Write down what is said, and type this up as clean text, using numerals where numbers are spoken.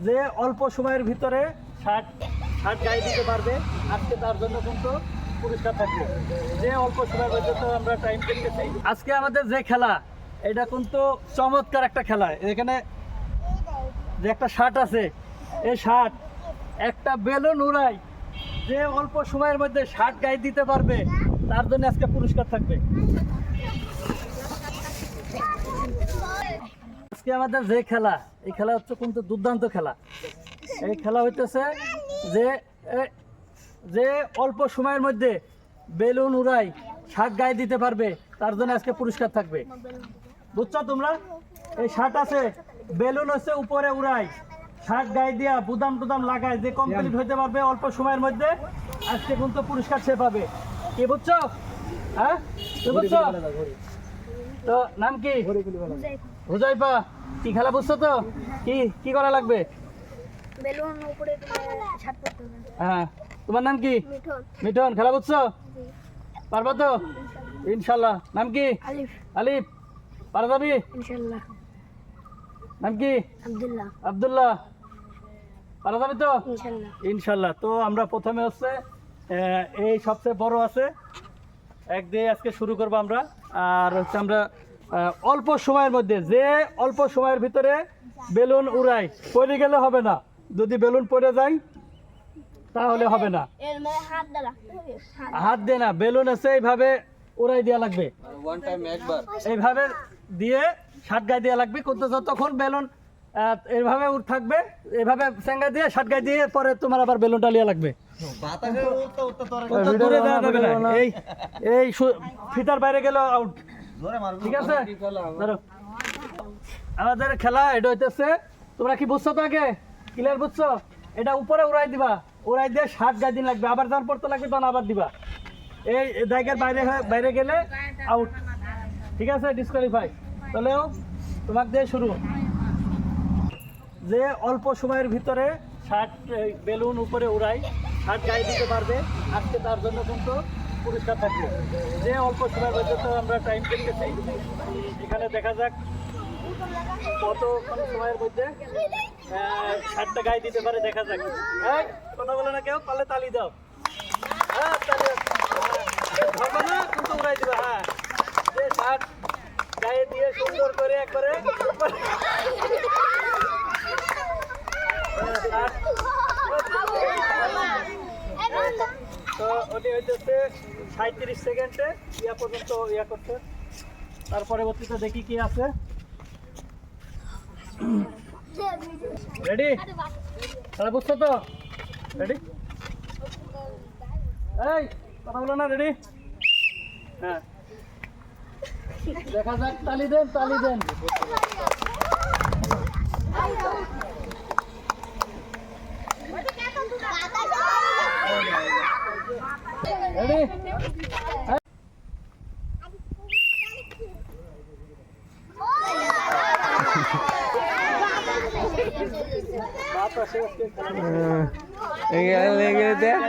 যে অল্প সময়ের ভিতরে শার্ট গায়ে দিতে পারবে আজকে তার জন্য কিন্তু পুরস্কার থাকবে। যে অল্প সময়ের মধ্যে তো আমরা টাইম দেখতেছি। আজকে আমাদের যে খেলা এটা কিন্তু চমৎকার একটা খেলা। এখানে যে একটা শার্ট আছে, এই শার্ট একটা বেলুন উড়াই যে অল্প সময়ের মধ্যে শার্ট গায়ে দিতে পারবে তার জন্য আজকে পুরস্কার থাকবে। আজকে আমাদের যে খেলা, এই খেলা হচ্ছে কিন্তু দুর্দান্ত খেলা। এই খেলা হইতেছে যে যে অল্প সময়ের মধ্যে বেলুন উড়াই শার্ট গায়ে দিতে পারবে তার জন্য আজকে পুরস্কার থাকবে। বুঝছো তোমরা? এই শার্ট আছে, বেলুন হচ্ছে উপরে উড়াই, শার্ট গায়ে দিয়া বুদাম টুদাম লাগায় যে কমপ্লিট হইতে পারবে অল্প সময়ের মধ্যে আজকে কিন্তু পুরস্কার সে পাবে। কি বুঝছো? হ্যাঁ বুঝছো? তো নাম কি? হুজাইফা। কি খেলা বুঝছো তো? কি কি করা লাগবে? বেলুন উপরে ছাড় করতে হবে। হ্যাঁ, তোমার নাম কি? মিঠুন। মিঠুন। খেলা বুঝছো? পারবা তো? ইনশাল্লাহ। নাম কি? আলিফ। আলিফ। পারা যাবি? ইনশাআল্লাহ। নাম কি? আব্দুল্লাহ। আব্দুল্লাহ। পারা যাবি তো? ইনশাআল্লাহ। ইনশাল্লাহ। তো আমরা প্রথমে হচ্ছে এই সবচেয়ে বড় আছে এক দিয়ে আজকে শুরু করবো আমরা। আর হচ্ছে আমরা অল্প সময়ের মধ্যে যে অল্প সময়ের ভিতরে বেলুন উড়াই, পড়ে গেলে হবে না, যদি বেলুন পড়ে যায় তাহলে হবে না। এর মানে হাত দ্বারা হাত দিয়ে না, বেলুন আছে এইভাবে উড়াই দেওয়া লাগবে, এইভাবে দিয়ে শার্ট গায়ে দেওয়া লাগবে। কিন্তু যতক্ষণ বেলুন এইভাবে উঠ থাকবে, এইভাবে চেঙ্গা দিয়ে শার্ট গায়ে দিয়ে পরে তোমার আবার বেলুনটা লিয়া লাগবে। দূরে দেওয়া যাবে না, এই এই ফিতার বাইরে গেল আউট। ঠিক আছে, ধরো। আমাদের খেলা এটা হইতেছে, তোমরা কি বুঝছো তো? আগে ক্লিয়ার বুঝছো? এটা উপরে উড়াই দিবা, উড়াই দিয়ে শার্ট গায়ে দিন লাগবে, আবার যখন পড়তে লাগবে তখন আবার দিবা। এই জায়গার বাইরে গেলে আউট। ঠিক আছে, ডিসকোয়ালিফাই। তাহলেও তোমাকে দিয়ে শুরু। যে অল্প সময়ের ভিতরে শার্ট বেলুন উপরে উড়াই শার্ট গায়ে দিতে পারবে আজকে তার জন্য কিন্তু পুরস্কার থাকবে। যে অল্প সময়ের মধ্যে তো আমরা টাইম দেখতেছি, এখানে দেখা যাক কতক্ষণ সময়ের মধ্যে শার্টটা গায়ে দিতে পারে, দেখা যাক। এই কথা বলে না কেউ, পারলে তালি দাও। হ্যাঁ, তাহলে ধরবে না কিন্তু উড়াই দিবে। হ্যাঁ, যে শার্ট গায়ে দিয়ে সুন্দর করে একবারে তো উনি হইতেছে 37 সেকেন্ডে ইয়া পর্যন্ত ইয়া করছে। তার পরবর্তীতে দেখি কি আছে। রেডি? তাহলে বুঝছো তো? রেডি? এই কথা বলো না, রেডি? হ্যাঁ, দেখা যাক। তালি দেন, তালি দেন। রেডি? লেগে দেখ